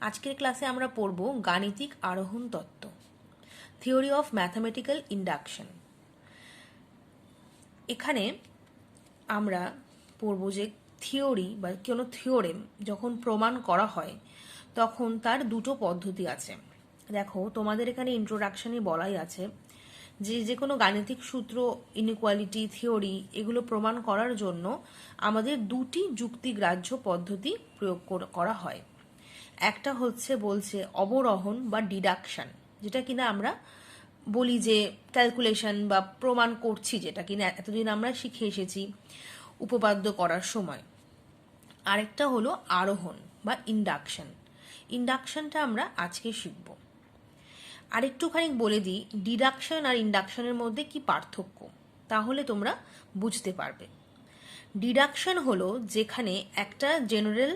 আজকের ক্লাসে আমরা পড়ব গাণিতিক আরোহণ তত্ত্ব, থিওরি অফ ম্যাথামেটিক্যাল ইন্ডাকশন। এখানে আমরা পড়ব যে থিওরি বা কোনো থিওরেম যখন প্রমাণ করা হয় তখন তার দুটো পদ্ধতি আছে। দেখো, তোমাদের এখানে ইন্ট্রোডাকশনে বলাই আছে যে কোনো গাণিতিক সূত্র, ইনইকুয়ালিটি, থিওরি এগুলো প্রমাণ করার জন্য আমাদের দুটি যুক্তিগ্রাহ্য পদ্ধতি প্রয়োগ করা হয়। একটা হচ্ছে বলছে অবরোহণ বা ডিডাকশন, যেটা কিনা আমরা বলি যে ক্যালকুলেশন বা প্রমাণ করছি, যেটা কিনা এতদিন আমরা শিখে এসেছি উপপাদ্য করার সময়। আরেকটা হলো আরোহণ বা ইন্ডাকশন। ইন্ডাকশনটা আমরা আজকে শিখব। আরেকটুখানি বলে দিই ডিডাকশন আর ইন্ডাকশনের মধ্যে কি পার্থক্য, তাহলে তোমরা বুঝতে পারবে। ডিডাকশন হলো যেখানে একটা জেনারেল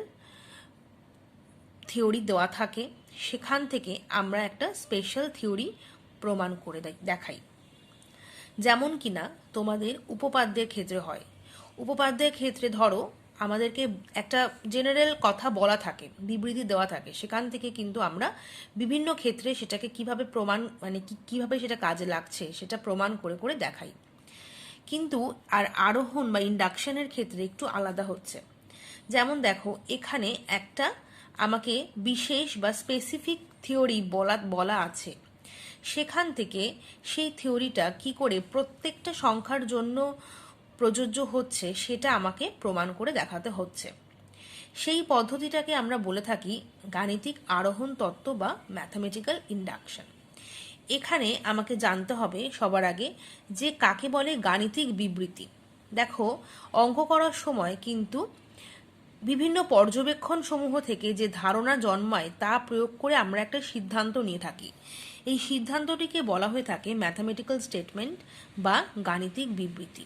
থিওরি দেওয়া থাকে, সেখান থেকে আমরা একটা স্পেশাল থিওরি প্রমাণ করে দেখাই। যেমন কিনা তোমাদের উপপাদ্যের ক্ষেত্রে হয়। উপপাদ্যের ক্ষেত্রে ধরো আমাদেরকে একটা জেনারেল কথা বলা থাকে, বিবৃতি দেওয়া থাকে, সেখান থেকে কিন্তু আমরা বিভিন্ন ক্ষেত্রে সেটাকে কিভাবে প্রমাণ কিভাবে সেটা কাজে লাগছে সেটা প্রমাণ করে করে দেখাই। কিন্তু আর আরোহণ বা ইন্ডাকশনের ক্ষেত্রে একটু আলাদা হচ্ছে। যেমন দেখো, এখানে একটা আমাকে বিশেষ বা স্পেসিফিক থিওরি বলা আছে, সেখান থেকে সেই থিওরিটা কি করে প্রত্যেকটা সংখ্যার জন্য প্রযোজ্য হচ্ছে সেটা আমাকে প্রমাণ করে দেখাতে হচ্ছে। সেই পদ্ধতিটাকে আমরা বলে থাকি গাণিতিক আরোহণ তত্ত্ব বা ম্যাথামেটিক্যাল ইন্ডাকশন। এখানে আমাকে জানতে হবে সবার আগে যে কাকে বলে গাণিতিক বিবৃতি। দেখো, অঙ্ক করার সময় কিন্তু বিভিন্ন পর্যবেক্ষণ সমূহ থেকে যে ধারণা জন্মায় তা প্রয়োগ করে আমরা একটা সিদ্ধান্ত নিয়ে থাকি। এই সিদ্ধান্তটিকে বলা হয়ে থাকে ম্যাথামেটিক্যাল স্টেটমেন্ট বা গাণিতিক বিবৃতি।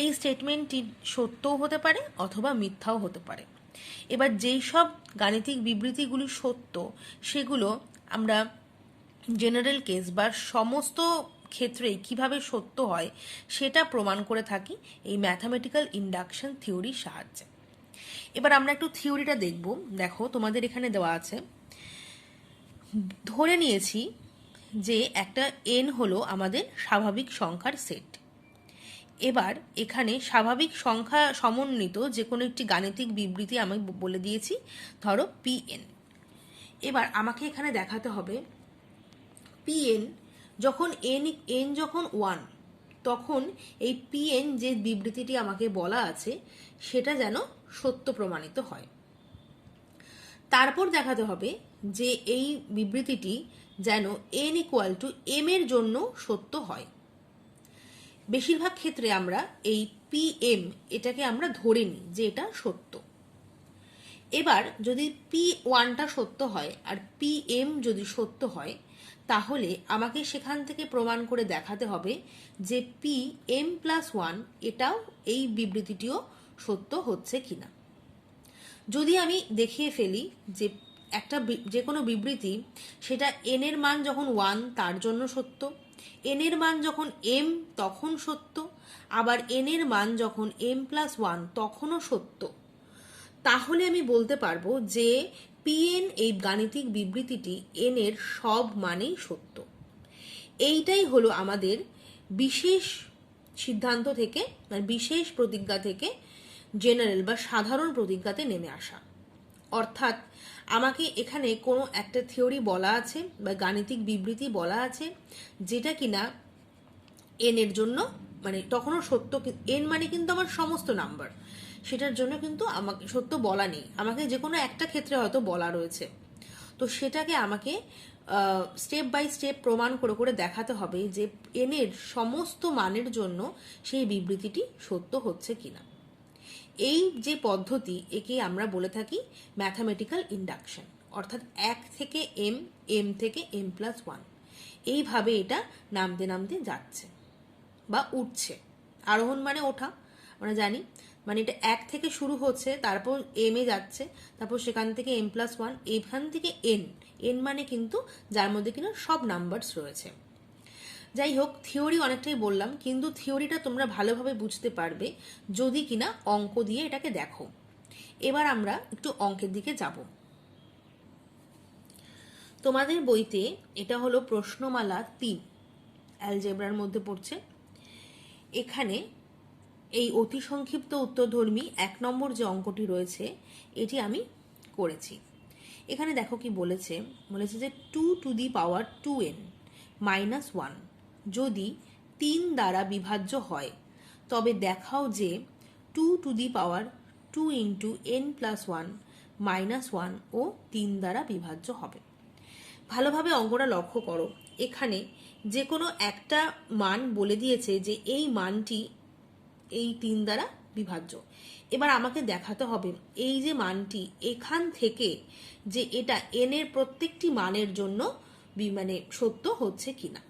এই স্টেটমেন্টটি সত্যও হতে পারে অথবা মিথ্যাও হতে পারে। এবার যেই সব গাণিতিক বিবৃতিগুলি সত্য, সেগুলো আমরা জেনারেল কেস বা সমস্ত ক্ষেত্রেই কিভাবে সত্য হয় সেটা প্রমাণ করে থাকি এই ম্যাথামেটিক্যাল ইন্ডাকশন থিওরির সাহায্যে। এবার আমরা একটু থিওরিটা দেখব। দেখো, তোমাদের এখানে দেওয়া আছে, ধরে নিয়েছি যে একটা এন হলো আমাদের স্বাভাবিক সংখ্যার সেট। এবার এখানে স্বাভাবিক সংখ্যা সমন্বিত যে কোনো একটি গাণিতিক বিবৃতি আমি বলে দিয়েছি, ধরো পি এন। এবার আমাকে এখানে দেখাতে হবে পি এন যখন এন যখন 1, তখন এই পি এন যে বিবৃতিটি আমাকে বলা আছে সেটা যেন সত্য প্রমাণিত হয়। তারপর দেখাতে হবে যে এই বিবৃতিটি যেন এন ইকুয়াল টু এম এর জন্য সত্য হয়। বেশিরভাগ ক্ষেত্রে আমরা এই পি এম এটাকে আমরা ধরে নিই যে এটা সত্য। এবার যদি পি ওয়ানটা সত্য হয় আর পি এম যদি সত্য হয়, তাহলে আমাকে সেখান থেকে প্রমাণ করে দেখাতে হবে যে পি এম প্লাস 1 এটাও এই বিবৃতিটিও সত্য হচ্ছে কিনা। যদি আমি দেখিয়ে ফেলি যে একটা যে কোনো বিবৃতি সেটা এন এর মান যখন 1 তার জন্য সত্য, এন এর মান যখন এম তখন সত্য, আবার এন এর মান যখন এম প্লাস 1 তখনও সত্য, তাহলে আমি বলতে পারবো যে পিএন এই গাণিতিক বিবৃতিটি এন এর সব মানেই সত্য। এইটাই হলো আমাদের বিশেষ সিদ্ধান্ত থেকে মানে বিশেষ প্রতিজ্ঞা থেকে জেনারেল বা সাধারণ প্রতিজ্ঞাতে নেমে আসা। অর্থাৎ আমাকে এখানে কোনো একটা থিওরি বলা আছে বা গাণিতিক বিবৃতি বলা আছে যেটা কিনা এন এর জন্য তখনও সত্য। এন মানে কিন্তু আমার সমস্ত নাম্বার, সেটার জন্য কিন্তু আমাকে সত্য বলা নেই, আমাকে যে কোনো একটা ক্ষেত্রে হয়তো বলা রয়েছে। তো সেটাকে আমাকে স্টেপ বাই স্টেপ প্রমাণ করে করে দেখাতে হবে যে এন এর সমস্ত মানের জন্য সেই বিবৃতিটি সত্য হচ্ছে কিনা। এই যে পদ্ধতি, একে আমরা বলে থাকি ম্যাথামেটিক্যাল ইন্ডাকশন। অর্থাৎ 1 থেকে এম, এম থেকে এম প্লাস 1, এইভাবে এটা নামতে নামতে যাচ্ছে বা উঠছে। আরোহণ মানে ওঠা, আমরা জানি, এটা 1 থেকে শুরু হচ্ছে, তারপর এম এ যাচ্ছে, তারপর সেখান থেকে এম প্লাস 1, এখান থেকে এন। এন মানে কিন্তু যার মধ্যে কিনা সব নাম্বারস রয়েছে। যাই হোক, থিওরি অনেকটাই বললাম, কিন্তু থিওরিটা তোমরা ভালোভাবে বুঝতে পারবে যদি কিনা অঙ্ক দিয়ে এটাকে দেখো। এবার আমরা একটু অঙ্কের দিকে যাব। তোমাদের বইতে এটা হলো প্রশ্নমালা 3, অ্যালজেব্রার মধ্যে পড়ছে। এখানে এই অতি সংক্ষিপ্ত উত্তরধর্মী 1 নম্বর যে অঙ্কটি রয়েছে এটি আমি করেছি। এখানে দেখো কি বলেছে যে 2 to the power 2n minus 1 যদি 3 দ্বারা বিভাজ্য হয় তবে দেখাও যে 2 to the power 2 into n plus 1 minus 1 ও 3 দ্বারা বিভাজ্য হবে। ভালোভাবে অঙ্কটা লক্ষ্য করো, এখানে যে কোনো একটা মান বলে দিয়েছে যে এই মানটি এই 3 দ্বারা বিভাজ্য। এবার আমাকে দেখাতে হবে এই যে মানটি এখান থেকে যে এটা n এর প্রত্যেকটি মানের জন্য মানে সত্য হচ্ছে কিনা।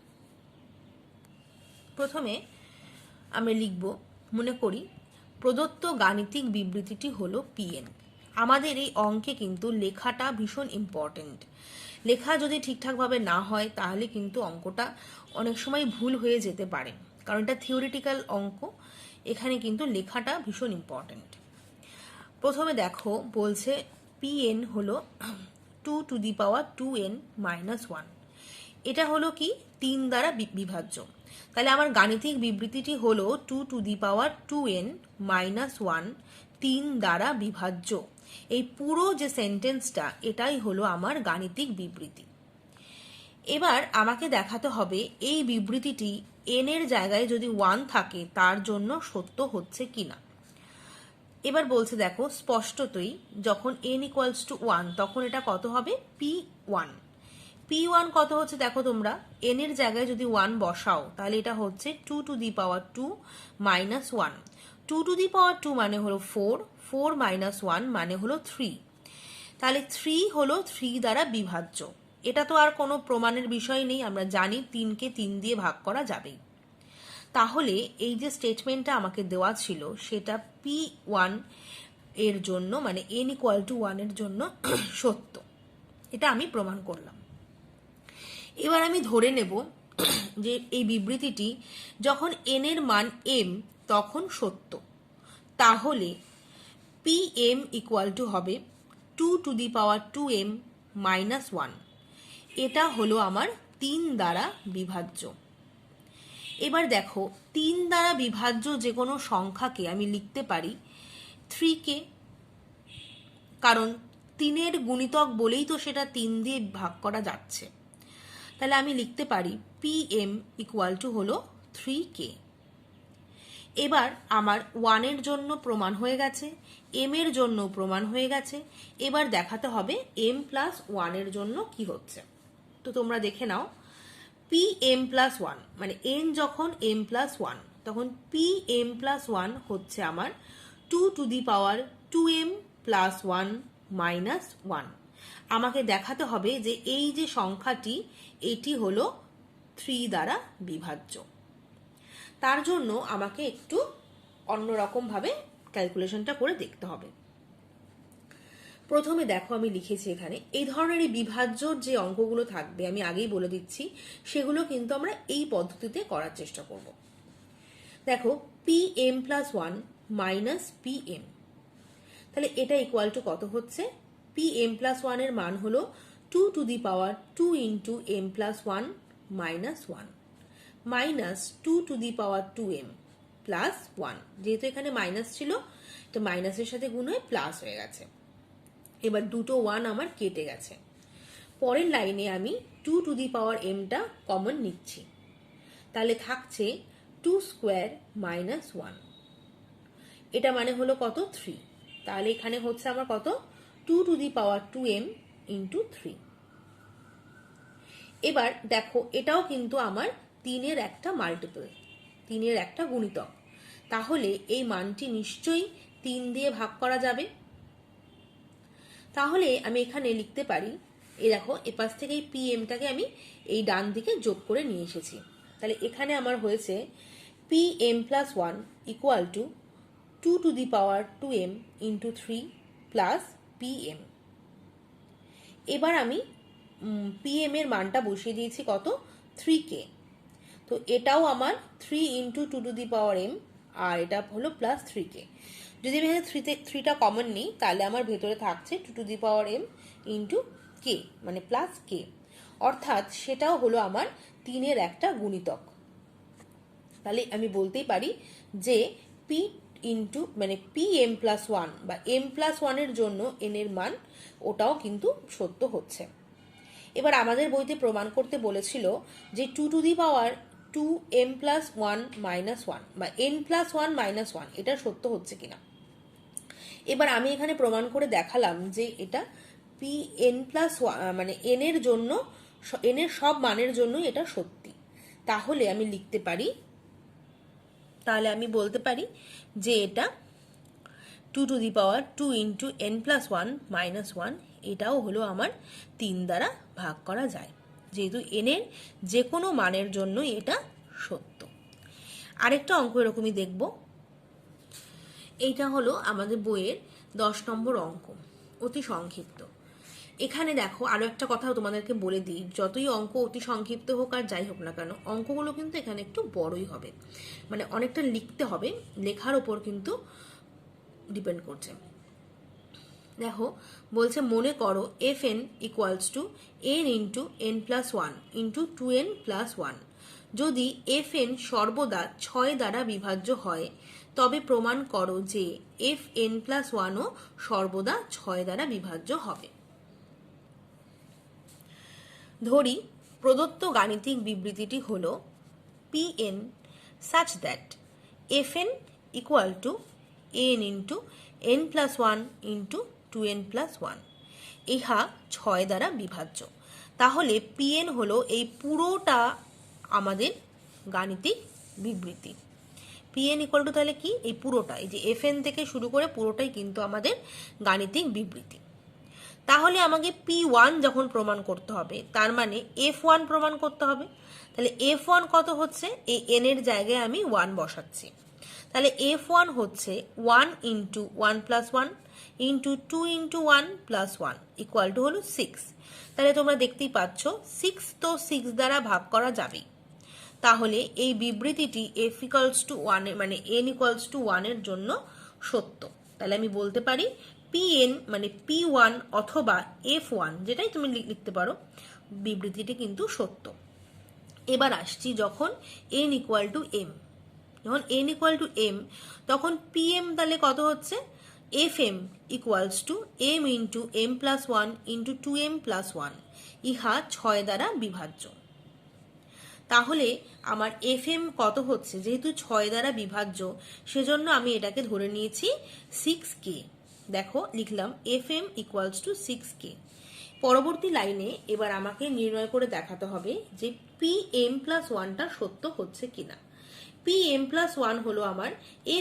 প্রথমে আমি লিখব, মনে করি প্রদত্ত গাণিতিক বিবৃতিটি হলো pn। আমাদের এই অঙ্কে কিন্তু লেখাটা ভীষণ ইম্পর্টেন্ট। লেখা যদি ঠিকঠাকভাবে না হয় তাহলে কিন্তু অঙ্কটা অনেক সময় ভুল হয়ে যেতে পারে, কারণ এটা থিওরিটিক্যাল অঙ্ক। এখানে কিন্তু লেখাটা ভীষণ ইম্পর্টেন্ট। প্রথমে দেখো বলছে pn হলো 2 to the power 2n minus 1। এটা হলো কি 3 দ্বারা বিভাজ্য। তাহলে আমার গাণিতিক বিবৃতিটি হলো 2 to the power 2n minus 1 3 দ্বারা বিভাজ্য। এই পুরো যে সেন্টেন্সটা এটাই হলো আমার গাণিতিক বিবৃতি। এবার আমাকে দেখাতে হবে এই বিবৃতিটি n এর জায়গায় যদি 1 থাকে তার জন্য সত্য হচ্ছে কিনা। এবার বলছে দেখো স্পষ্টতই যখন n ইকুয়ালস টু 1 তখন এটা কত হবে p1। p1 কত হচ্ছে দেখো তোমরা, n এর জায়গায় যদি 1 বসাও তাহলে এটা হচ্ছে 2 to the power 2 minus 1। 2 to the power 2 মানে হলো 4, 4 মাইনাস 1 মানে হলো 3। তাহলে 3 হলো 3 দ্বারা বিভাজ্য। এটা তো আর কোনো প্রমাণের বিষয় নেই, আমরা জানি 3কে 3 দিয়ে ভাগ করা যাবেই। তাহলে এই যে স্টেটমেন্টটা আমাকে দেওয়া ছিল সেটা p1 এর জন্য মানে n ইকুয়াল টু 1 এর জন্য সত্য। এটা আমি প্রমাণ করলাম। এবার আমি ধরে নেব যে এই বিবৃতিটি যখন n এর মান m তখন সত্য। তাহলে pm ইকুয়াল টু হবে 2 to the power 2m minus 1। এটা হলো আমার 3 দ্বারা বিভাজ্য। এবার দেখো 3 দ্বারা বিভাজ্য যে কোনো সংখ্যাকে আমি লিখতে পারি 3কে, কারণ 3-এর গুণিতক বলেই তো সেটা 3 দিয়ে ভাগ করা যাচ্ছে। তাহলে আমি লিখতে পারি pm ইকুয়াল টু হলো 3k। এবার আমার 1 এর জন্য প্রমাণ হয়ে গেছে, m এর জন্য প্রমাণ হয়ে গেছে। এবার দেখাতে হবে m প্লাস 1 এর জন্য কি হচ্ছে। তো তোমরা দেখে নাও, pm প্লাস 1 মানে n যখন m প্লাস 1 তখন pm প্লাস 1 হচ্ছে আমার 2 to the power 2m plus 1 minus 1। আমাকে দেখাতে হবে যে এই যে সংখ্যাটি এটি হলো 3 দ্বারা বিভাজ্য। তার জন্য আমাকে একটু অন্যরকমভাবে ক্যালকুলেশনটা করে দেখতে হবে। প্রথমে দেখো আমি লিখেছি এখানে এই ধরনের বিভাজ্য যে অঙ্কগুলো থাকবে আমি আগেই বলে দিচ্ছি সেগুলো কিন্তু আমরা এই পদ্ধতিতে করার চেষ্টা করব। দেখো pm প্লাস 1 মাইনাস pm, তাহলে এটা ইকুয়াল টু কত হচ্ছে, pm প্লাস 1 এর মান হলো 2 to the power 2 into m plus 1 minus 1 minus 2 to the power 2m plus 1। যেহেতু এখানে মাইনাস ছিল তো মাইনাসের সাথে গুণ হয়ে প্লাস হয়ে গেছে। এবার দুটো 1 আমার কেটে গেছে। পরের লাইনে আমি 2 টু দি পাওয়ার mটা কমন নিচ্ছি, তাহলে থাকছে 2 স্কোয়ার মাইনাস 1। এটা মানে হলো কত 3। তাহলে এখানে হচ্ছে আমার কত 2 to the power 2m into 3। এবার দেখো এটাও কিন্তু আমার 3-এর একটা মাল্টিপল, 3-এর একটা গুণিতক। তাহলে এই মানটি নিশ্চয়ই 3 দিয়ে ভাগ করা যাবে। তাহলে আমি এখানে লিখতে পারি, এই দেখো এপাশ থেকে এই pmটাকে আমি এই ডান দিকে যোগ করে নিয়ে এসেছি। তাহলে এখানে আমার হয়েছে pm plus 1 equal to 2 to the power 2m into 3 plus pm। এবার আমি pm এর মানটা বসিয়ে দিয়েছি কত 3k। তো এটাও আমার 3 into 2 to the power m আর এটা হলো প্লাস 3k। যদি আমি এখানে 3টা কমন নিই তাহলে আমার ভেতরে থাকছে 2 to the power m into k মানে প্লাস k। অর্থাৎ সেটাও হলো আমার 3-এর একটা গুণিতক। তাহলে আমি বলতেই পারি যে পি ইন্টু মানে পি এম প্লাস ওয়ান বা এম প্লাস ওয়ানের জন্য এন এর মান ওটাও কিন্তু সত্য হচ্ছে। এবার আমাদের বইতে প্রমাণ করতে বলেছিল যে 2m প্লাস 1 মাইনাস 1 বা n প্লাস 1 মাইনাস 1 এটা সত্য হচ্ছে কিনা। এবার আমি এখানে প্রমাণ করে দেখালাম যে এটা পি এন প্লাস মানে এন এর জন্য, এন এর সব মানের জন্যই এটা সত্যি। তাহলে আমি লিখতে পারি, তাহলে আমি বলতে পারি যে এটা 2 ইন্টু n প্লাস 1 মাইনাস 1 এটাও হলো আমার 3 দ্বারা ভাগ করা যায়, যেহেতু n এর যে কোনো মানের জন্যই এটা সত্য। আরেকটা অঙ্ক এরকমই দেখব। এইটা হলো আমাদের বইয়ের 10 নম্বর অঙ্ক, অতি সংক্ষিপ্ত। এখানে দেখো আরো একটা কথা তোমাদেরকে বলে দিই, যতই অঙ্ক অতি সংক্ষিপ্ত হোক আর যাই হোক না কেন, অঙ্কগুলো কিন্তু এখানে একটু বড়ই হবে, মানে অনেকটা লিখতে হবে, লেখার ওপর কিন্তু ডিপেন্ড করছে। দেখো বলছে মনে করো F N equals to N into N plus one into 2n plus 1। যদি এফ এন সর্বদা 6 দ্বারা বিভাজ্য হয় তবে প্রমাণ করো যে এফ এন প্লাস 1ও সর্বদা 6 দ্বারা বিভাজ্য হবে। ধরি প্রদত্ত গাণিতিক বিবৃতিটি হল P N such that F N equal to N into N plus 1 into 2n plus 1, ইহা 6 দ্বারা বিভাজ্য। তাহলে পিএন হলো এই পুরোটা আমাদের গাণিতিক বিবৃতি। পিএন ইকুয়াল টু তাহলে কি, এই পুরোটা, এই যে এফ এন থেকে শুরু করে পুরোটাই কিন্তু আমাদের গাণিতিক বিবৃতি। তাহলে আমাকে P1 যখন প্রমাণ করতে হবে তার মানে F1 প্রমাণ করতে হবে। তাহলে F1 কত হচ্ছে, এই n এর জায়গায় আমি 1 বসাচ্ছি। তাহলে F1 হচ্ছে 1 into 1 plus 1 into 2 into 1 plus 1 equal to হলো 6। তাহলে তোমরা দেখতেই পাচ্ছ 6 তো 6 দ্বারা ভাগ করা যাবেই। তাহলে এই বিবৃতিটি F ইকুয়ালস টু 1 মানে n ইকুয়ালস টু 1 এর জন্য সত্য। তাহলে আমি বলতে পারি Pn মানে P1 অথবা F1 যেটাই তুমি লিখতে পারো, বিবৃতিটি কিন্তু সত্য। এবার আসছি যখন n ইকুয়াল টু m, যখন n ইকুয়াল টু m তখন Pm তাহলে কত হচ্ছে, Fm equals to m into m plus 1 into 2m plus 1, ইহা 6 দ্বারা বিভাজ্য। তাহলে আমার Fm কত হচ্ছে, যেহেতু 6 দ্বারা বিভাজ্য সেজন্য আমি এটাকে ধরে নিয়েছি 6k। দেখো লিখলাম Fm ইকুয়ালস টু 6k। পরবর্তী লাইনে এবার আমাকে নির্ণয় করে দেখাতে হবে যে Pm প্লাস 1টা সত্য হচ্ছে কিনা। Pm প্লাস 1 হলো আমার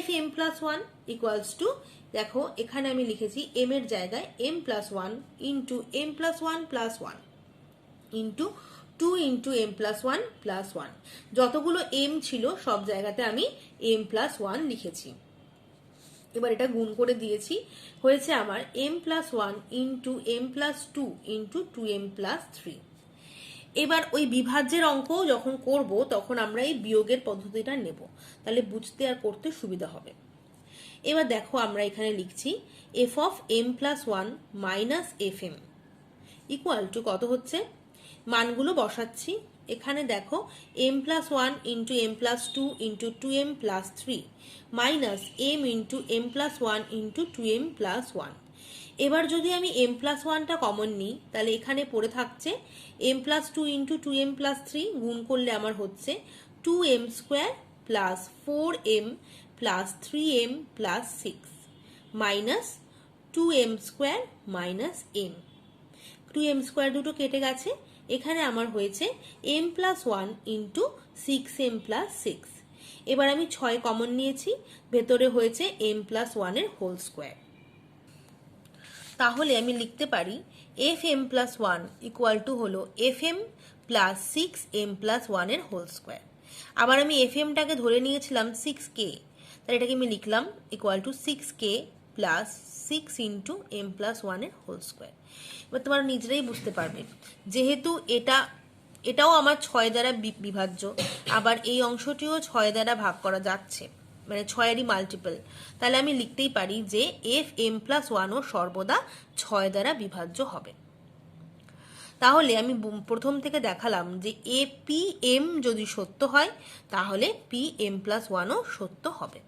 Fm প্লাস 1 ইকুয়ালস টু, দেখো এখানে আমি লিখেছি m এর জায়গায় m plus 1 into m plus 1 plus 1 into 2 into m plus 1 plus 1, যতগুলো m ছিল সব জায়গাতে আমি m প্লাস 1 লিখেছি। এবার এটা গুণ করে দিয়েছি, হয়েছে আমার m plus 1 into m plus 2 into 2m plus 3। এবার ওই বিভাজ্যের অঙ্ক যখন করব তখন আমরা এই বিয়োগের পদ্ধতিটা নেব, তাহলে বুঝতে আর করতে সুবিধা হবে। এবার দেখো আমরা এখানে লিখছি f of m plus 1 minus F M equal to কত হচ্ছে, মানগুলো বসাচ্ছি। এখানে দেখো m plus 1 into m plus 2 into 2m plus 3 minus m into m plus 1 into 2m plus 1। এবার যদি আমি m প্লাস 1টা কমন নিই তাহলে এখানে পড়ে থাকছে m plus 2 into 2m plus 3, গুণ করলে আমার হচ্ছে 2m square plus 4m plus 3m plus 6 minus 2m square minus m, 2m square দুটো কেটে গেছে, এখানে আমার হয়েছে m plus 1 into 6m plus 6। এবার আমি 6 কমন নিয়েছি, ভেতরে হয়েছে m প্লাস 1 এর হোল স্কোয়ার। তাহলে আমি লিখতে পারি fm প্লাস 1 ইকুয়াল টু হলো fm প্লাস 6m প্লাস 1 এর হোল স্কোয়ার। আবার আমি fmটাকে ধরে নিয়েছিলাম 6k, তাহলে এটাকে আমি লিখলাম equal to 6k plus 6 into m plus 1 এর হোল স্কোয়ার। এবার তোমরা নিজেরাই বুঝতে পারবে, যেহেতু এটাও আমার 6 দ্বারা বিভাজ্য, আবার এই অংশটিও 6 দ্বারা ভাগ করা যাচ্ছে, মানে 6-এরই মাল্টিপল, তাহলে আমি লিখতেই পারি যে fm প্লাস 1ও সর্বদা 6 দ্বারা বিভাজ্য হবে। তাহলে আমি প্রথম থেকে দেখালাম যে এ পি এম যদি সত্য হয় তাহলে পি এম প্লাস ওয়ানও সত্য হবে।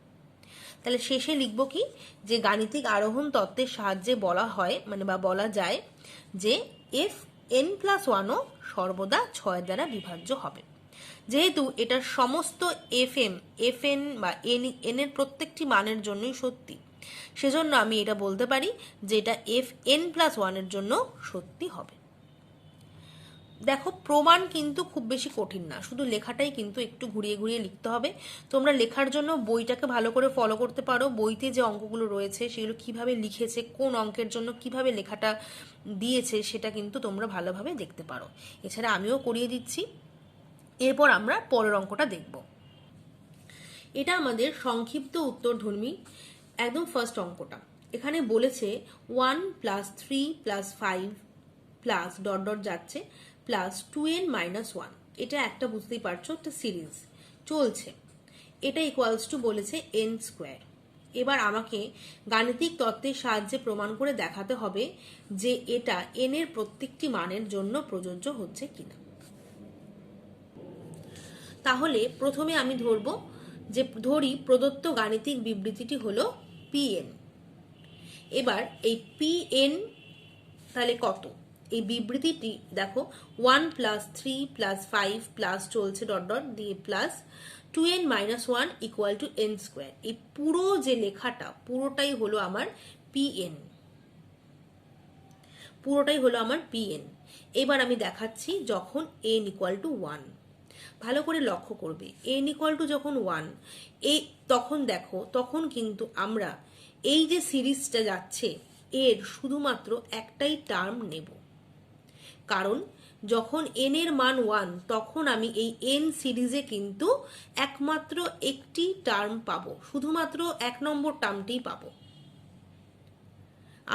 তাহলে শেষে লিখব কি, যে গাণিতিক আরোহণ তত্ত্বের সাহায্যে বলা হয় বা বলা যায় যে এফ এন প্লাস ওয়ানও সর্বদা 6 দ্বারা বিভাজ্য হবে। যেহেতু এটার সমস্ত এফ এন বা এন এর প্রত্যেকটি মানের জন্যই সত্যি, সেজন্য আমি এটা বলতে পারি যে এটা এফ এন প্লাস ওয়ানের জন্য সত্যি হবে। দেখো, প্রমাণ কিন্তু খুব বেশি কঠিন না, শুধু লেখাটাই কিন্তু একটু ঘুরিয়ে ঘুরিয়ে লিখতে হবে। তোমরা লেখার জন্য বইটাকে ভালো করে ফলো করতে পারো। বইতে যে অঙ্কগুলো রয়েছে সেগুলো কিভাবে লিখেছে, কোন অঙ্কের জন্য কিভাবে লেখাটা দিয়েছে সেটা কিন্তু তোমরা ভালোভাবে দেখতে পারো। এছাড়া আমিও করিয়ে দিচ্ছি। এরপর আমরা পরের অঙ্কটা দেখব। এটা আমাদের সংক্ষিপ্ত উত্তরধর্মী একদম ফার্স্ট অঙ্কটা। এখানে বলেছে 1 plus 3 plus 5 plus dot dot যাচ্ছে প্লাস 2n মাইনাস 1। এটা একটা বুঝতেই পারছো, একটা সিরিজ চলছে। এটা ইকুয়ালস টু বলেছে n স্কোয়ার। এবার আমাকে গাণিতিক তত্ত্বের সাহায্যে প্রমাণ করে দেখাতে হবে যে এটা n এর প্রত্যেকটি মানের জন্য প্রযোজ্য হচ্ছে কিনা। তাহলে প্রথমে আমি ধরি প্রদত্ত গাণিতিক বিবৃতিটি হলো pn। এবার এই pn তাহলে কত, এই বিবৃতিটি দেখো 1 প্লাস 3 প্লাস 5 প্লাস চলছে ডট ডট দিয়ে plus 2n minus 1 equal to n square. এই পুরো যে লেখাটা পুরোটাই হলো আমার pn, পুরোটাই হলো আমার pn। এবার আমি দেখাচ্ছি যখন n ইকুয়াল টু 1। ভালো করে লক্ষ্য করবে, n ইকুয়াল টু যখন 1 তখন দেখো, তখন কিন্তু আমরা এই যে সিরিজটা যাচ্ছে এর শুধুমাত্র একটাই টার্ম নেব। কারণ যখন n এর মান 1 তখন আমি এই n সিরিজে কিন্তু একমাত্র একটি টার্ম পাবো, শুধুমাত্র 1 নম্বর টার্মটিই পাবো।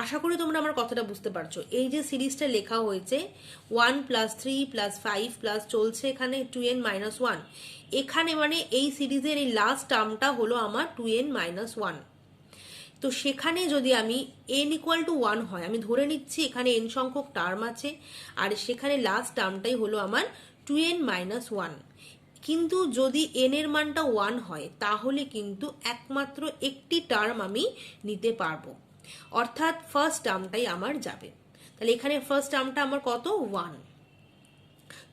আশা করি তোমরা আমার কথাটা বুঝতে পারছো। এই যে সিরিজটা লেখা হয়েছে 1 প্লাস 3 প্লাস 5 প্লাস চলছে এখানে 2n মাইনাস 1, এখানে মানে এই সিরিজের এই লাস্ট টার্মটা হলো আমার 2n মাইনাস 1। তো সেখানে যদি আমি n ইকুয়াল টু 1 হয়, আমি ধরে নিচ্ছি এখানে n সংখ্যক টার্ম আছে আর সেখানে লাস্ট টার্মটাই হলো আমার 2n মাইনাস 1। কিন্তু যদি n এর মানটা 1 হয় তাহলে কিন্তু একমাত্র একটি টার্ম আমি নিতে পারবো, অর্থাৎ ফার্স্ট টার্মটাই আমার যাবে। তাহলে এখানে ফার্স্ট টার্মটা আমার কত, 1।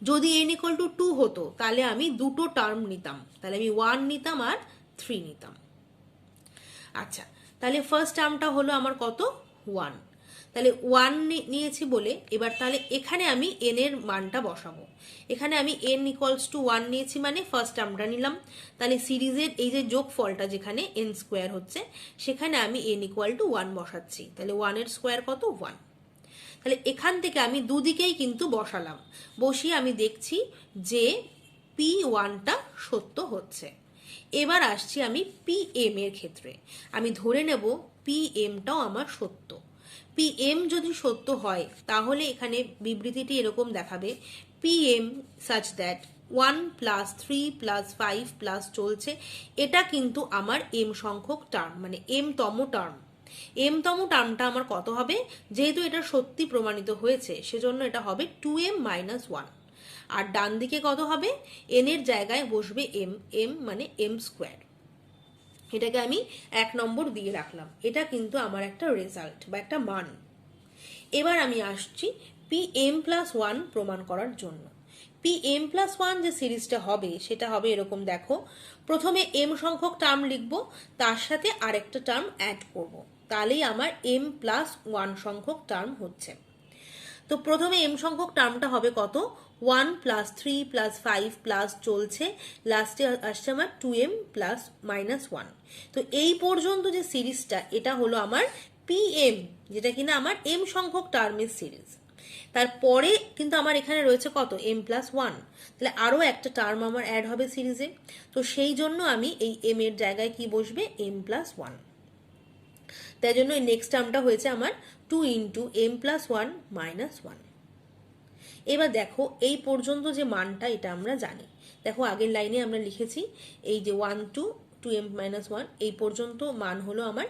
যদি n ইকুয়াল টু 2 হতো তাহলে আমি দুটো টার্ম নিতাম, তাহলে আমি 1 নিতাম আর 3 নিতাম। আচ্ছা, তাহলে ফার্স্ট টার্মটা হলো আমার কত, 1। তাহলে 1 নিয়েছি বলে এবার তাহলে এখানে আমি n এর মানটা বসাবো। এখানে আমি n ইকুয়ালস টু 1 নিয়েছি মানে ফার্স্ট টার্মটা নিলাম। তাহলে সিরিজের এই যে যোগফলটা যেখানে n স্কোয়ার হচ্ছে সেখানে আমি n ইকুয়াল টু 1 বসাচ্ছি। তাহলে 1 এর স্কোয়ার কত, 1। তাহলে এখান থেকে আমি দুদিকেই কিন্তু বসালাম, বসিয়ে আমি দেখছি যে p1টা সত্য হচ্ছে। এবার আসছি আমি pm এর ক্ষেত্রে। আমি ধরে নেব pmটাও আমার সত্য। pm যদি সত্য হয় তাহলে এখানে বিবৃতিটি এরকম দেখাবে pm such that 1 plus 3 plus 5 plus চলছে, এটা কিন্তু আমার m সংখ্যক টার্ম, মানে m তম টার্ম। m তম টার্মটা আমার কত হবে, যেহেতু এটা সত্যি প্রমাণিত হয়েছে সেজন্য এটা হবে 2m মাইনাস 1। আর ডান দিকে কত হবে, n এর জায়গায় বসবে m মানে m স্কোয়ার। এটাকে আমি 1 নম্বর দিয়ে রাখলাম। এটা কিন্তু আমার একটা রেজাল্ট বা একটা মান। এবার আমি আসছি pm প্লাস 1 প্রমাণ করার জন্য। pm প্লাস 1 যে সিরিজটা হবে সেটা হবে এরকম, দেখো প্রথমে m সংখ্যক টার্ম লিখবো, তার সাথে আরেকটা টার্ম অ্যাড করব, তাহলেই আমার m প্লাস 1 সংখ্যক টার্ম হচ্ছে। তো প্রথমে m সংখ্যক টার্মটা হবে কত, 1 প্লাস 3 প্লাস 5 প্লাস চলছে, লাস্টে আসছে আমার 2m প্লাস মাইনাস 1। তো এই পর্যন্ত যে সিরিজটা এটা হলো আমার pm, যেটা কিনা আমার m সংখ্যক টার্মের সিরিজ। তারপরে কিন্তু আমার এখানে রয়েছে কত, m প্লাস 1, তাহলে আরও একটা টার্ম আমার অ্যাড হবে সিরিজে। তো সেই জন্য আমি এই m এর জায়গায় কি বসবে, m প্লাস 1। তাই জন্য এই নেক্সট টার্মটা হয়েছে আমার 2 ইন্টু m প্লাস 1 মাইনাস 1। এবার দেখো এই পর্যন্ত যে মানটা এটা আমরা জানি। দেখো আগের লাইনে আমরা লিখেছি এই যে 1 টু 2m মাইনাস 1 এই পর্যন্ত মান হলো আমার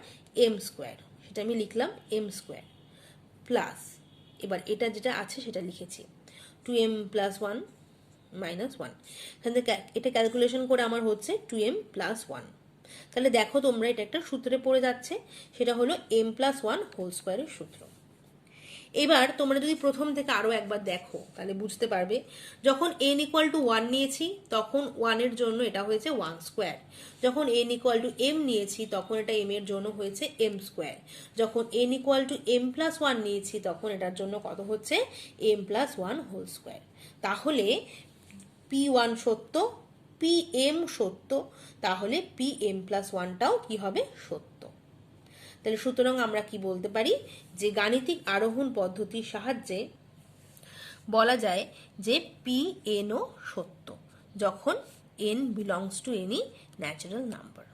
m স্কোয়ার, সেটা আমি লিখলাম m স্কোয়ার প্লাস এবার এটা যেটা আছে সেটা লিখেছি 2m প্লাস 1 মাইনাস 1, এখান থেকে এটা ক্যালকুলেশন করে আমার হচ্ছে 2m প্লাস 1। তাহলে দেখো তোমরা এটা একটা সূত্রে পড়ে যাচ্ছে, সেটা হলো m প্লাস 1 হোল স্কোয়ারের সূত্র। এবার তোমরা যদি প্রথম থেকে আরো একবার দেখো তাহলে বুঝতে পারবে, যখন n ইকুয়াল টু 1 নিয়েছি তখন 1 এর জন্য এটা হয়েছে 1 স্কোয়ার, যখন n ইকুয়াল টু m নিয়েছি তখন এটা m এর জন্য হয়েছে m স্কোয়ার, যখন n equal to m plus 1 নিয়েছি তখন এটার জন্য কত হচ্ছে m প্লাস 1 হোল স্কোয়ার। তাহলে p1 সত্য, pm সত্য, তাহলে pm প্লাস 1টাও কি হবে সত্য। তাহলে সুতরাং আমরা কি বলতে পারি যে গাণিতিক আরোহণ পদ্ধতির সাহায্যে বলা যায় যে pn ও সত্য যখন n belongs to any natural number.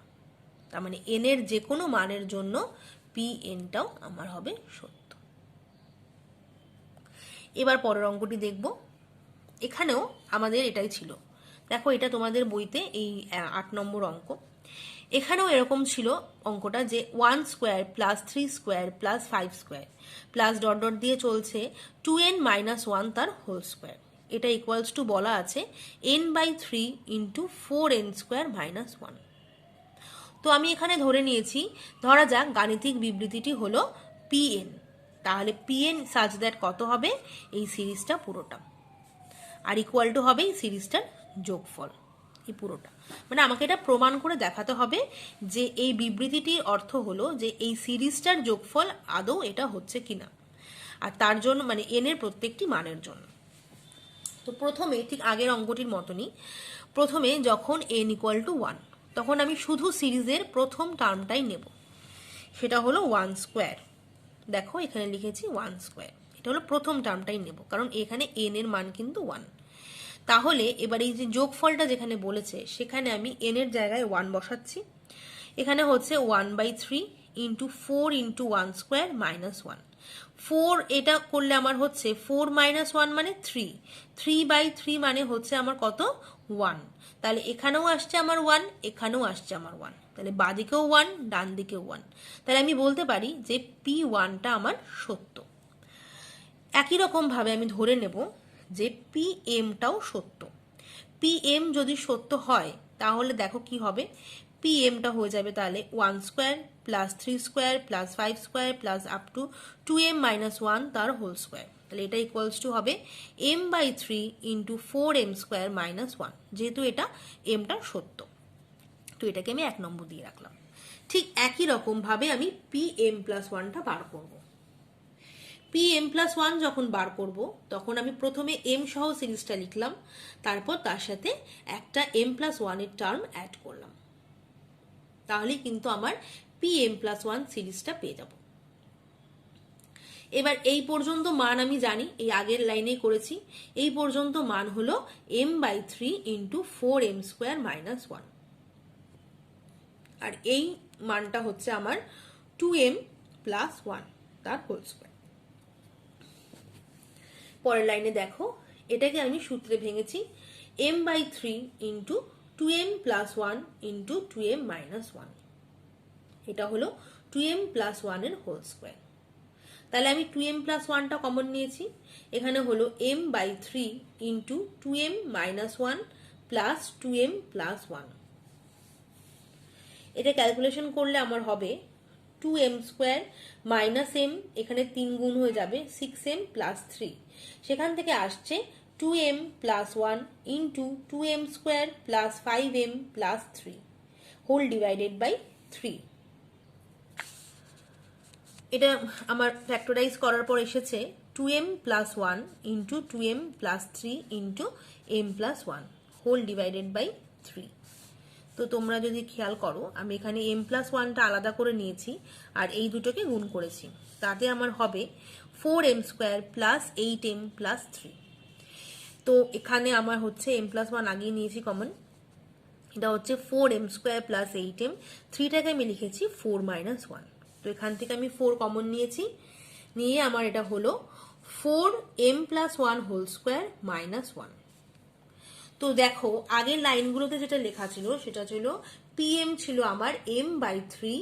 তার মানে n এর যে কোনো মানের জন্য pnটাও আমার হবে সত্য। এবার পরের অঙ্কটি দেখব। এখানেও আমাদের এটাই ছিল, দেখো এটা তোমাদের বইতে এই 8 নম্বর অঙ্ক। এখানেও এরকম ছিল অঙ্কটা যে 1 square plus 3 square plus 5 square plus dot dot দিয়ে চলছে 2n মাইনাস 1 তার হোল স্কোয়ার, এটা ইকুয়ালস টু বলা আছে n/3 into 4n square minus 1। তো আমি এখানে ধরে নিয়েছি, ধরা যাক গাণিতিক বিবৃতিটি হলো pn, তাহলে pn সাচ দ্যাট কত হবে এই সিরিজটা পুরোটা, আর ইকুয়াল টু হবে এই সিরিজটার যোগফল এই পুরোটা। মানে আমাকে এটা প্রমাণ করে দেখাতে হবে যে এই বিবৃতিটির অর্থ হলো যে এই সিরিজটার যোগফল আদৌ এটা হচ্ছে কিনা, আর তার জন্য মানে n এর প্রত্যেকটি মানের জন্য। তো প্রথমে ঠিক আগের অঙ্কটির মতনই, প্রথমে যখন n ইকুয়াল টু 1 তখন আমি শুধু সিরিজের প্রথম টার্মটাই নেব, সেটা হলো 1 স্কোয়ার। দেখো এখানে লিখেছি 1 স্কোয়ার, এটা হলো প্রথম টার্মটাই নেব কারণ এখানে n এর মান কিন্তু 1। তাহলে এবার এই যে যোগফলটা যেখানে বলেছে সেখানে আমি n এর জায়গায় 1 বসাচ্ছি, এখানে হচ্ছে 1/3 ইন্টু 4 ইন্টু 1 স্কোয়ার মাইনাস 1। 4 এটা করলে আমার হচ্ছে 4 মাইনাস 1 মানে 3, 3/3 মানে হচ্ছে আমার কত 1, তাহলে এখানেও আসছে আমার 1, এখানেও আসছে আমার 1, তাহলে বাঁদিকেও 1 ডান দিকেও 1, তাহলে আমি বলতে পারি যে p1টা আমার সত্য। একই রকম ভাবে আমি ধরে নেব যে pmটাও সত্য। pm যদি সত্য হয় তাহলে দেখো কি হবে, pmটা হয়ে যাবে তাহলে 1 square plus 3 square plus 5 square plus up to 2m minus 1 তার হোল স্কোয়ার, তাহলে এটা ইকুয়ালস টু হবে m/3 into 4m square minus 1, যেহেতু এটা mটা সত্য তো এটাকে আমি 1 নম্বর দিয়ে রাখলাম। ঠিক একই রকম ভাবে আমি pm প্লাস 1টা বার করব। pm প্লাস 1 যখন বার করব তখন আমি প্রথমে m সহ সিরিজটা লিখলাম, তারপর তার সাথে একটা m প্লাস 1 এর টার্ম অ্যাড করলাম, তাহলে কিন্তু আমার pm প্লাস 1 সিরিজটা পেয়ে যাব। এবার এই পর্যন্ত মান আমি জানি, এই আগের লাইনে করেছি, এই পর্যন্ত মান হলো m/3 into 4m square minus 1, আর এই মানটা হচ্ছে আমার 2m প্লাস 1 তার হোল স্কোয়ার। পরের লাইনে দেখো এটাকে আমি সূত্রে ভেঙেছি m/3 into 2m plus 1 into 2m minus 1, এটা হলো 2m প্লাস 1 এর হোল স্কোয়ার। তাহলে আমি 2m প্লাস 1টা কমন নিয়েছি, এখানে হলো m/3 into 2m minus 1 plus 2m plus 1, এটা ক্যালকুলেশন করলে আমার হবে 2m স্কোয়ার মাইনাস m, এখানে 3 গুণ হয়ে যাবে 6m প্লাস 3, সেখান থেকে আসছে 2m plus 1 into 2m square plus 5m plus 3 whole divided by 3। এটা আমার ফ্যাক্টরাইজ করার পর এসেছে 2m plus 1 into 2m plus 3 into m plus 1 whole divided by 3। তো তোমরা যদি খেয়াল করো আমি এখানে m প্লাস 1টা আলাদা করে নিয়েছি আর এই দুটোকে গুণ করেছি, তাতে আমার হবে 4m square plus 8m plus 3। তো এখানে আমার হচ্ছে m প্লাস 1 আগেই নিয়েছি কমন, এটা হচ্ছে 4m স্কোয়ার প্লাস 8m, 3টাকে আমি লিখেছি 4 মাইনাস 1, তো এখান থেকে আমি 4 কমন নিয়েছি, নিয়ে আমার এটা হলো 4m plus 1 whole square minus 1। তো দেখো আগের লাইনগুলোতে যেটা লেখা ছিল সেটা ছিল pm ছিল আমার m/3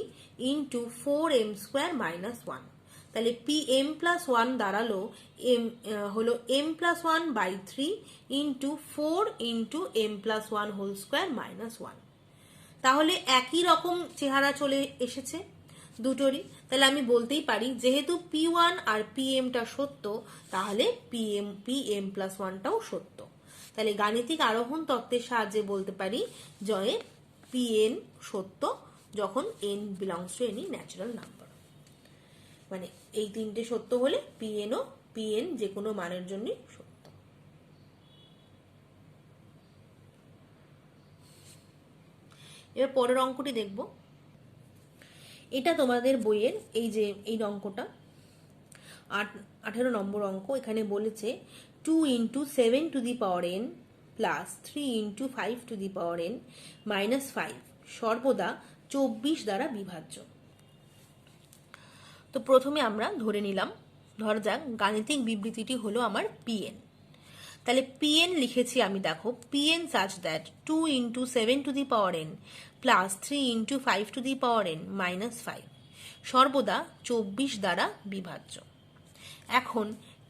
into 4m square minus 1, তাহলে পি এম প্লাস ওয়ান দাঁড়ালো এম হলো M plus one by three into four into M plus one whole square minus one. তাহলে একই রকম চেহারা চলে এসেছে দুটোরই। তাহলে আমি বলতেই পারি যেহেতু পি ওয়ান আর পি এমটা সত্য, তাহলে পি এম প্লাস ওয়ানটাও সত্য। তাহলে গাণিতিক আরোহণ তত্ত্বের সাহায্যে বলতে পারি যে পি এন সত্য যখন N belongs to any natural number. মানে এই তিনটে সত্য হলে পি এন যে কোনো মানের জন্য সত্য। এবার পরের অঙ্কটি দেখব। এটা তোমাদের বইয়ের এই অঙ্কটা 18 নম্বর অঙ্ক। এখানে বলেছে 2 into 7 to the power n plus 3 into 5 to the power n minus 5 সর্বদা 24 দ্বারা বিভাজ্য। তো প্রথমে আমরা ধরে নিলাম, ধরা যাক গাণিতিক বিবৃতিটি হলো আমার pn। তাহলে pn লিখেছি আমি, দেখো pn such that 2 into 7 to the power n plus 3 into 5 to the power n minus 5 সর্বদা 24 দ্বারা বিভাজ্য। এখন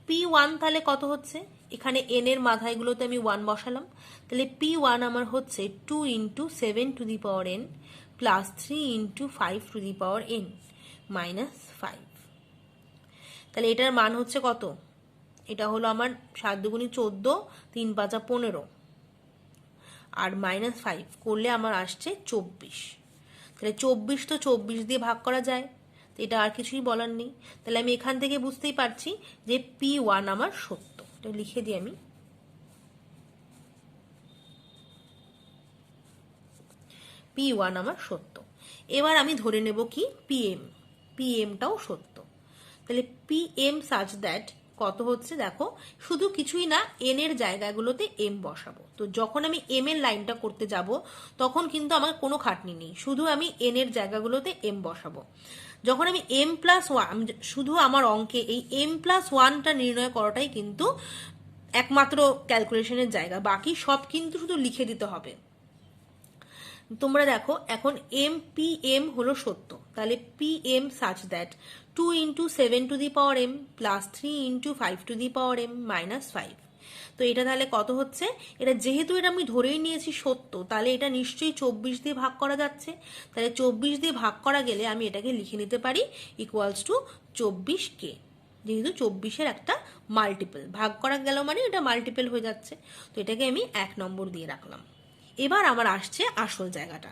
p1 তাহলে কত হচ্ছে, এখানে n এর মাথায়গুলোতে আমি 1 বসালাম। তাহলে p1 আমার হচ্ছে 2 into 7 to the power n plus 3 into 5 to the power n minus 5। তাহলে এটার মান হচ্ছে কত, এটা হলো আমার 7 দুগুণী 14, 3 পাঁচা 15 আর মাইনাস 5 করলে আমার আসছে 24। তাহলে 24 তো 24 দিয়ে ভাগ করা যায়, এটা আর কিছুই বলার নেই। তাহলে আমি এখান থেকে বুঝতেই পারছি যে p1 আমার সত্য। এটা লিখে দিই আমি, p1 আমার সত্য। এবার আমি ধরে নেব কি pmটাও সত্য। তাহলে pm such that কত হচ্ছে, দেখো শুধু কিছুই না, n এর জায়গাগুলোতে m বসাবো। তো যখন আমি m এর লাইনটা করতে যাব তখন কিন্তু আমার কোনো খাটনি নেই, শুধু আমি n এর জায়গাগুলোতে m বসাবো। যখন আমি m প্লাস ওয়ান, শুধু আমার অঙ্কে এই m প্লাস ওয়ানটা নির্ণয় করাটাই কিন্তু একমাত্র ক্যালকুলেশনের জায়গা, বাকি সব কিন্তু শুধু লিখে দিতে হবে। তোমরা দেখো এখন pm হলো সত্য, তাহলে pm such that 2 into 7 to the power m plus 3 into 5 to the power m minus 5। তো এটা তাহলে কত হচ্ছে, এটা যেহেতু এটা আমি ধরেই নিয়েছি সত্য, তাহলে এটা নিশ্চয়ই 24 দিয়ে ভাগ করা যাচ্ছে। তাহলে 24 দিয়ে ভাগ করা গেলে আমি এটাকে লিখে নিতে পারি ইকুয়ালস টু 24k, যেহেতু 24-এর একটা মাল্টিপল ভাগ করা গেল মানে এটা মাল্টিপল হয়ে যাচ্ছে। তো এটাকে আমি 1 নম্বর দিয়ে রাখলাম। এবার আমার আসছে আসল জায়গাটা,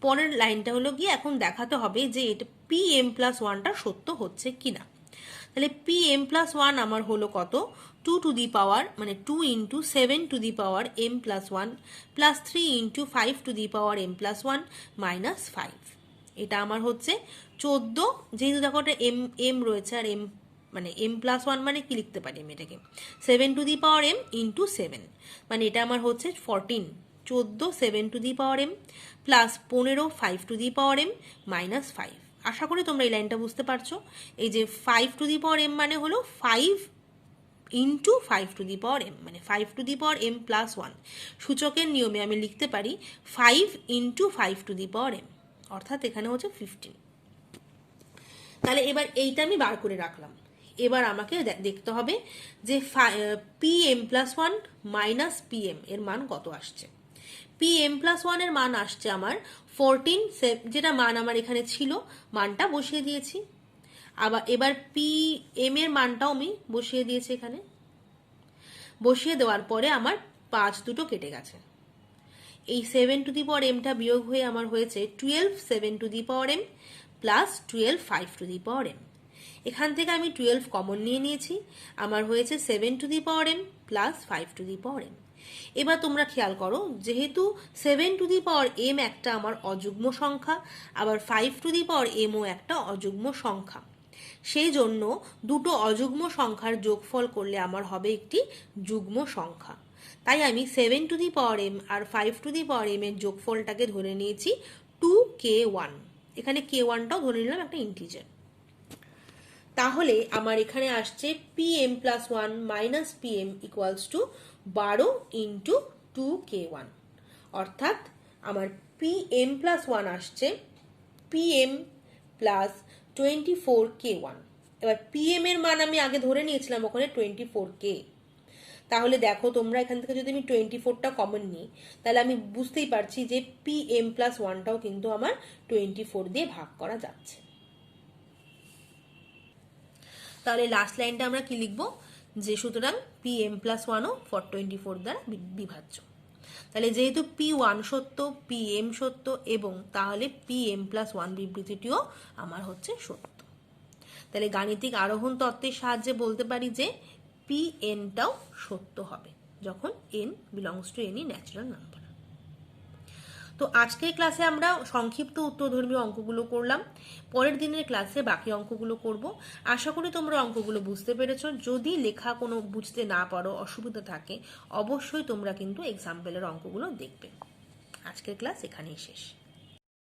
পরের লাইনটা হলো গিয়ে এখন দেখাতে হবে যে এটা pm প্লাস ওয়ানটা সত্য হচ্ছে কিনা। তাহলে pm প্লাস ওয়ান আমার হলো কত, 2 টু দি পাওয়ার মানে 2 into 7 to the power m plus one plus 3 into 5 to the power m plus one minus 5। এটা আমার হচ্ছে 14, যেহেতু দেখো এটা m রয়েছে আর মানে m প্লাস ওয়ান মানে কি লিখতে পারি আমি এটাকে 7 to the power m into 7, মানে এটা আমার হচ্ছে 14, 14 7 to the power m plus 15 5 to the power m minus 5। আশা করি তোমরা এই লাইনটা বুঝতে পারছো। এই যে 5 টু দি পাওয়ার m মানে হলো 5 into 5 to the power m, মানে 5 to the power m plus 1। সূচকের নিয়মে আমি লিখতে পারি 5 into 5 to the power m, অর্থাৎ এখানে হচ্ছে 15। তাহলে এবার এইটা আমি বার করে রাখলাম। এবার আমাকে দেখতে হবে যে pm plus one minus pm এর মান কত আসছে। pm প্লাস ওয়ানের মান আসছে আমার 14, যেটা মান আমার এখানে ছিল মানটা বসিয়ে দিয়েছি। আবার এবার pm এর মানটাও আমি বসিয়ে দিয়েছি এখানে। বসিয়ে দেওয়ার পরে আমার 5 দুটো কেটে গেছে, এই 7 টু দি পাওয়ার mটা বিয়োগ হয়ে আমার হয়েছে 12 7 to the power m plus 12 5 to the power m। এখান থেকে আমি 12 কমন নিয়ে নিয়েছি, আমার হয়েছে 7 to the power m plus 5 to the power m। এবার তোমরা খেয়াল করো, যেহেতু 7 টু দি পাওয়ার m একটা আমার অযুগ্ম সংখ্যা, আবার 5 টু দি পাওয়ার mও একটা অযুগ্ম সংখ্যা, সেই জন্য দুটো অযুগ্ম সংখ্যার যোগফল করলে আমার হবে একটি যুগ্ম সংখ্যা। তাই আমি 7 টু দি পাওয়ার m আর 5 টু দি পাওয়ার m এর যোগফলটাকে ধরে নিয়েছি 2k1। এখানে k1টাও ধরে নিলাম একটা ইন্টিজার। তাহলে আমার এখানে আসছে pm plus one minus pm equals to 12 into 2k1, অর্থাৎ আমার pm প্লাস ওয়ান আসছে pm প্লাস 24k1। এবার পিএম এর মান আমি আগে ধরে নিয়েছিলাম ওখানে 24K। তাহলে দেখো তোমরা এখান থেকে যদি আমি 24টা কমন নিই, তাহলে আমি বুঝতেই পারছি যে PM+1টাও কিন্তু আমার 24 দিয়ে ভাগ করা যাচ্ছে। তাহলে লাস্ট লাইনটা আমরা কি লিখবো, যে সুতরাং PM+1ও 424 দ্বারা বিভাজ্য। তাহলে যেহেতু P1 সত্য, PM সত্য, এবং তাহলে PM+1 বিবৃতিটিও আমার হচ্ছে সত্য। তাহলে গাণিতিক আরোহণ তত্ত্বের সাহায্যে বলতে পারি যে Pnটাও সত্য হবে যখন n belongs to any natural number. তো আজকের ক্লাসে আমরা সংক্ষিপ্ত উত্তরধর্মী অঙ্কগুলো করলাম। পরের দিনের ক্লাসে বাকি অঙ্কগুলো করব। আশা করি তোমরা অঙ্কগুলো বুঝতে পেরেছো। যদি লেখা কোনো বুঝতে না পারো, অসুবিধা থাকে, অবশ্যই তোমরা কিন্তু এক্সাম্পলের অঙ্কগুলো দেখবে। আজকের ক্লাস এখানেই শেষ।